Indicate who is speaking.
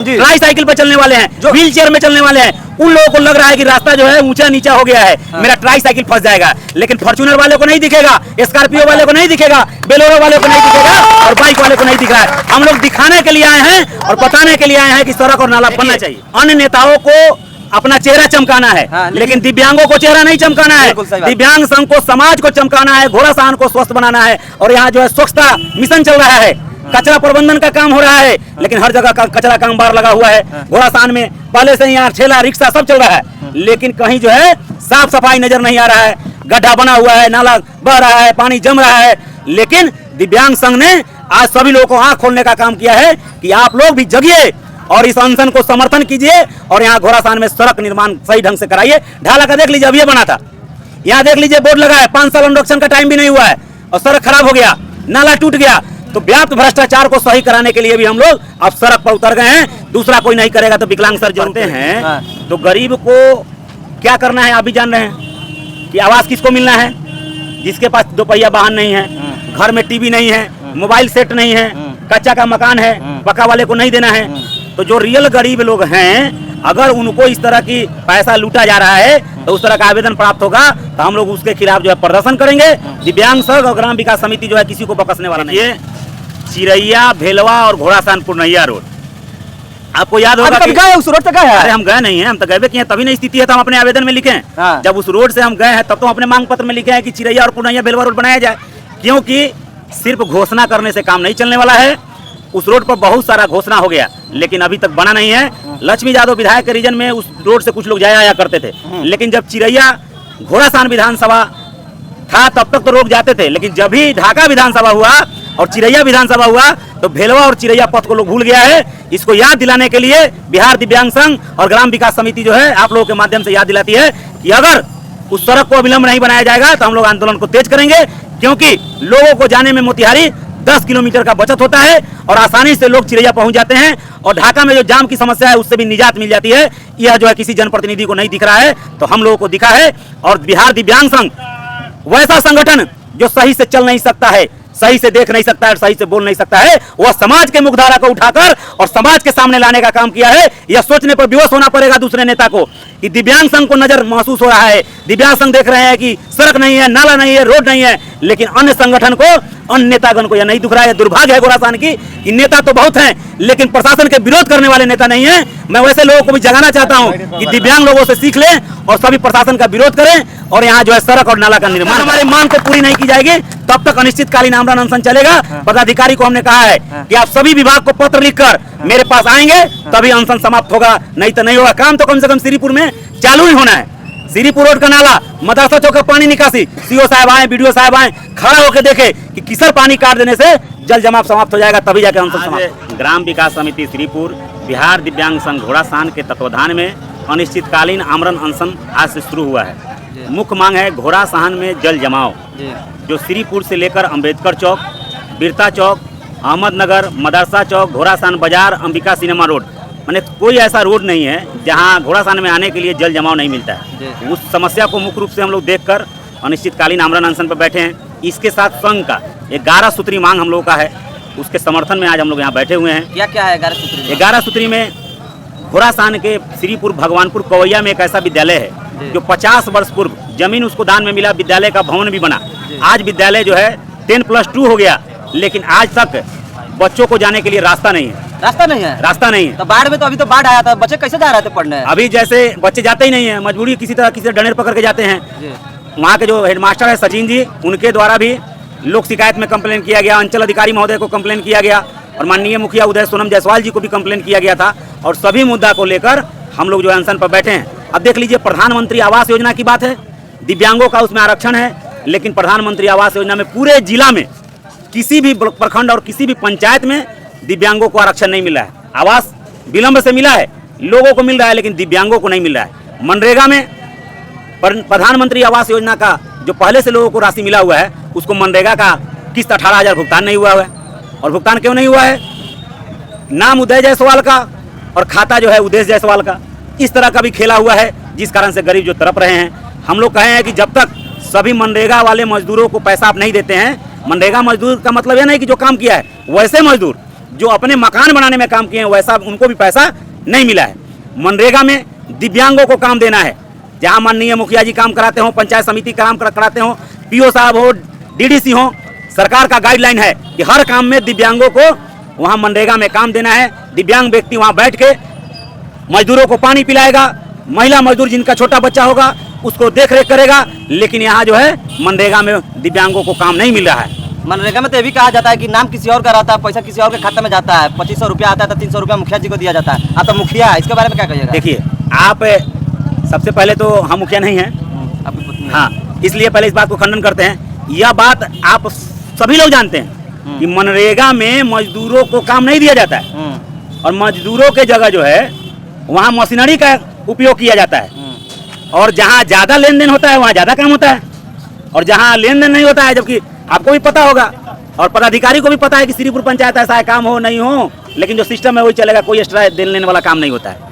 Speaker 1: Try cycle पर चलने वाले हैं, जो व्हील चेयर में चलने वाले हैं, उन लोगों को लग रहा है कि रास्ता जो है ऊंचा नीचा हो गया है, मेरा ट्राई साइकिल फंस जाएगा। लेकिन फॉर्च्यूनर वाले को नहीं दिखेगा, स्कॉर्पियो वाले को नहीं दिखेगा, बेलोरो वाले को नहीं दिखेगा और बाइक वाले को नहीं दिख रहा है। हम लोग दिखाने के लिए आए हैं और बताने के लिए आए हैं कि सड़क और नाला बनना चाहिए। अन्य नेताओं को अपना चेहरा चमकाना है, लेकिन दिव्यांगों को चेहरा नहीं चमकाना है। दिव्यांग संघ को, समाज को चमकाना है, घोड़ासान को स्वस्थ बनाना है। और यहाँ जो है स्वच्छता मिशन चल रहा है, कचरा प्रबंधन का काम हो रहा है, लेकिन हर जगह कचरा कामगार लगा हुआ है। घोड़ासान में पहले से यहाँ ठेला रिक्शा सब चल रहा है, लेकिन कहीं जो है साफ सफाई नजर नहीं आ रहा है। गड्ढा बना हुआ है, नाला बह रहा है, पानी जम रहा है। लेकिन दिव्यांग संघ ने आज सभी लोगों को आंख खोलने का काम किया है कि आप लोग भी जगिए और इस अनशन को समर्थन कीजिए और यहाँ घोड़ासान में सड़क निर्माण सही ढंग से कराइए। ढाला का देख लीजिए, अभी बना था, यहाँ देख लीजिए बोर्ड लगा है, 5 साल अनुरक्षण का टाइम भी नहीं हुआ है और सड़क खराब हो गया, नाला टूट गया। तो व्याप्त भ्रष्टाचार को सही कराने के लिए भी हम लोग अब सड़क पर उतर गए हैं। दूसरा कोई नहीं करेगा तो विकलांग सर जानते हैं। तो गरीब को क्या करना है आप भी जान रहे हैं कि आवास किसको मिलना है, जिसके पास 2 पहिया वाहन नहीं है, घर में टीवी नहीं है, मोबाइल सेट नहीं है, कच्चा का मकान है, पक्का वाले को नहीं देना है। तो जो रियल गरीब लोग हैं, अगर उनको इस तरह की पैसा लूटा जा रहा है तो उस तरह का आवेदन प्राप्त होगा तो हम लोग उसके खिलाफ जो है प्रदर्शन करेंगे। दिव्यांग संघ और ग्राम विकास समिति जो है किसी को बकसने वाला नहीं है। चिरैया, भेलवा और घोड़ासान पूर्णैया रोड, आपको याद होगा कि
Speaker 2: उस रोड तक गए?
Speaker 1: अरे हम गए नहीं हैं, हम तो गए किए, तभी नहीं स्थिति है तो हम अपने आवेदन में लिखे हैं। जब उस रोड से हम गए हैं तब तो अपने मांग पत्र में लिखे हैं कि चिरैया और पूर्णैया भेलवा रोड बनाया जाए, क्योंकि सिर्फ घोषणा करने से काम नहीं चलने वाला है। उस रोड पर बहुत सारा घोषणा हो गया लेकिन अभी तक बना नहीं है। लक्ष्मी यादव विधायक के रीजन में उस रोड से कुछ लोग जाया आया करते थे, लेकिन जब चिरैया घोड़ासान विधानसभा था तब तक तो लोग जाते थे, लेकिन जब भी ढाका विधानसभा हुआ और चिरैया विधानसभा हुआ तो भेलवा और चिरैया पथ को लोग भूल गया है। इसको याद दिलाने के लिए बिहार दिव्यांग संघ और ग्राम विकास समिति जो है आप लोगों के माध्यम से याद दिलाती है कि अगर उस सड़क को अविलंब नहीं बनाया जाएगा तो हम लोग आंदोलन को तेज करेंगे, क्योंकि लोगों को जाने में मोतिहारी 10 किलोमीटर का बचत होता है और आसानी से लोग चिरैया पहुंच जाते हैं और ढाका में जो जाम की समस्या है उससे भी निजात मिल जाती है। यह जो है किसी जनप्रतिनिधि को नहीं दिख रहा है, तो हम लोगों को दिखा है। और बिहार दिव्यांग संघ वैसा संगठन जो सही से चल नहीं सकता है, सही से देख नहीं सकता है, सही से बोल नहीं सकता है, वह समाज के मुखधारा को उठाकर और समाज के सामने लाने का काम किया है। यह सोचने पर विवश होना पड़ेगा दूसरे नेता को कि दिव्यांग संघ को नजर महसूस हो रहा है, दिव्यांग संघ देख रहे हैं कि सड़क नहीं है, नाला नहीं है, रोड नहीं है, लेकिन अन्य संगठन को, अन्य नेतागण को यह नहीं दिख रहा है। दुर्भाग्य है घोड़ासान की कि नेता तो बहुत हैं लेकिन प्रशासन के विरोध करने वाले नेता नहीं है। मैं वैसे लोगों को भी जगाना चाहता हूं कि दिव्यांग लोगों से सीख लें और सभी प्रशासन का विरोध करें और यहाँ जो है सड़क और नाला का निर्माण। हमारी मांग को पूरी नहीं की जाएगी तब तक अनिश्चितकालीन आमरण अनशन चलेगा। पदाधिकारी को हमने कहा है कि आप सभी विभाग को पत्र लिखकर मेरे पास आएंगे तभी अनशन समाप्त होगा, नहीं तो नहीं होगा। काम तो कम से कम श्रीपुर में चालू ही होना है। श्रीपुर रोड का नाला, मदरसा चौक का पानी निकासी, सीओ साहब आए, बीडीओ साहब आए, खड़ा होकर देखे कि किसर पानी काट देने से जल जमाव समाप्त हो जाएगा, तभी जाके अनशन समाप्त। ग्राम विकास समिति श्रीपुर, बिहार दिव्यांग संघ घोड़ासान के तत्वाधान में अनिश्चितकालीन आमरण अनशन आज से शुरू हुआ है। मुख्य मांग है घोड़ासान में जल जमाव, जो श्रीपुर से लेकर अंबेडकर चौक, बिरता चौक, अहमदनगर, मदरसा चौक, घोड़ासान बाजार, अंबिका सिनेमा रोड, माने कोई ऐसा रोड नहीं है जहां घोड़ासान में आने के लिए जल जमाव नहीं मिलता है। उस समस्या को मुख्य रूप से हम लोग देखकर अनिश्चितकालीन आमरण अनशन पर बैठे हैं। इसके साथ संघ का 11 सूत्री मांग हम लोग का है, उसके समर्थन में आज हम लोग यहाँ बैठे हुए हैं।
Speaker 2: क्या क्या है 11 सूत्री?
Speaker 1: 11 सूत्री में घोड़ासान के श्रीपुर भगवानपुर कवैया में एक ऐसा विद्यालय है जो 50 वर्ष पूर्व जमीन उसको दान में मिला, विद्यालय का भवन भी बना। आज विद्यालय जो है 10+2 हो गया, लेकिन आज तक बच्चों को जाने के लिए रास्ता नहीं है।
Speaker 2: रास्ता नहीं है?
Speaker 1: रास्ता नहीं है।
Speaker 2: तो बाढ़ में तो अभी तो बाढ़ आया था, बच्चे कैसे जा रहे थे पढ़ने?
Speaker 1: अभी जैसे बच्चे जाते ही नहीं है, मजबूरी किसी तरह किसी डंडे पकड़ के जाते हैं। वहाँ के जो हेडमास्टर है सचिन जी, उनके द्वारा भी लोक शिकायत में कंप्लेन किया गया, अंचल अधिकारी महोदय को कंप्लेन किया गया और माननीय मुखिया उदय सोनम जायसवाल जी को भी कंप्लेन किया गया था। और सभी मुद्दा को लेकर हम लोग जो अनशन पर बैठे हैं। अब देख लीजिए, प्रधानमंत्री आवास योजना की बात है, दिव्यांगों का उसमें आरक्षण है, लेकिन प्रधानमंत्री आवास योजना में पूरे जिला में किसी भी प्रखंड और किसी भी पंचायत में दिव्यांगों को आरक्षण नहीं मिला है। आवास विलंब से मिला है, लोगों को मिल रहा है, लेकिन दिव्यांगों को नहीं मिल रहा है। मनरेगा में प्रधानमंत्री आवास योजना का जो पहले से लोगों को राशि मिला हुआ है, उसको मनरेगा का किस्त 18,000 भुगतान नहीं हुआ है। और भुगतान क्यों नहीं हुआ है? नाम उदय जायसवाल का और खाता जो है उदेश जायसवाल का, इस तरह का भी खेला हुआ है, जिस कारण से गरीब जो तड़प रहे हैं। हम लोग कहे हैं कि जब तक सभी मनरेगा वाले मजदूरों को पैसा आप नहीं देते हैं, मनरेगा मजदूर का मतलब यह नहीं कि जो काम किया है वैसे मजदूर, जो अपने मकान बनाने में काम किए हैं वैसा उनको भी पैसा नहीं मिला है। मनरेगा में दिव्यांगों को काम देना है, जहां माननीय मुखिया जी काम कराते हो, पंचायत समिति काम कराते हो, पीओ साहब हो, डीडीसी हो, सरकार का गाइडलाइन है कि हर काम में दिव्यांगों को वहां मनरेगा में काम देना है। दिव्यांग व्यक्ति वहां बैठ के मजदूरों को पानी पिलाएगा, महिला मजदूर जिनका छोटा बच्चा होगा उसको देख रेख करेगा। लेकिन यहाँ जो है मनरेगा में दिव्यांगों को काम नहीं मिल रहा है।
Speaker 2: मनरेगा में तो ये भी कहा जाता है कि नाम किसी और का रहता है, पैसा किसी और के खाते में जाता है। 2500 रुपया आता है तो 300 रुपया मुखिया जी को दिया जाता है। आप तो मुखिया है, इसके बारे में क्या कहिएगा?
Speaker 1: देखिए, आप सबसे पहले तो हम मुखिया नहीं हैं,
Speaker 2: आपकी पत्नी है।
Speaker 1: हाँ, इसलिए पहले इस बात को खंडन करते हैं। यह बात आप सभी लोग जानते हैं कि मनरेगा में मजदूरों को काम नहीं दिया जाता है और मजदूरों के जगह जो है वहाँ मशीनरी का उपयोग किया जाता है। और जहाँ ज़्यादा लेन देन होता है वहाँ ज़्यादा काम होता है, और जहाँ लेन देन नहीं होता है, जबकि आपको भी पता होगा और पदाधिकारी को भी पता है कि श्रीपुर पंचायत ऐसा है, काम हो नहीं हो, लेकिन जो सिस्टम है वही चलेगा, कोई एक्स्ट्रा देन लेने वाला काम नहीं होता है।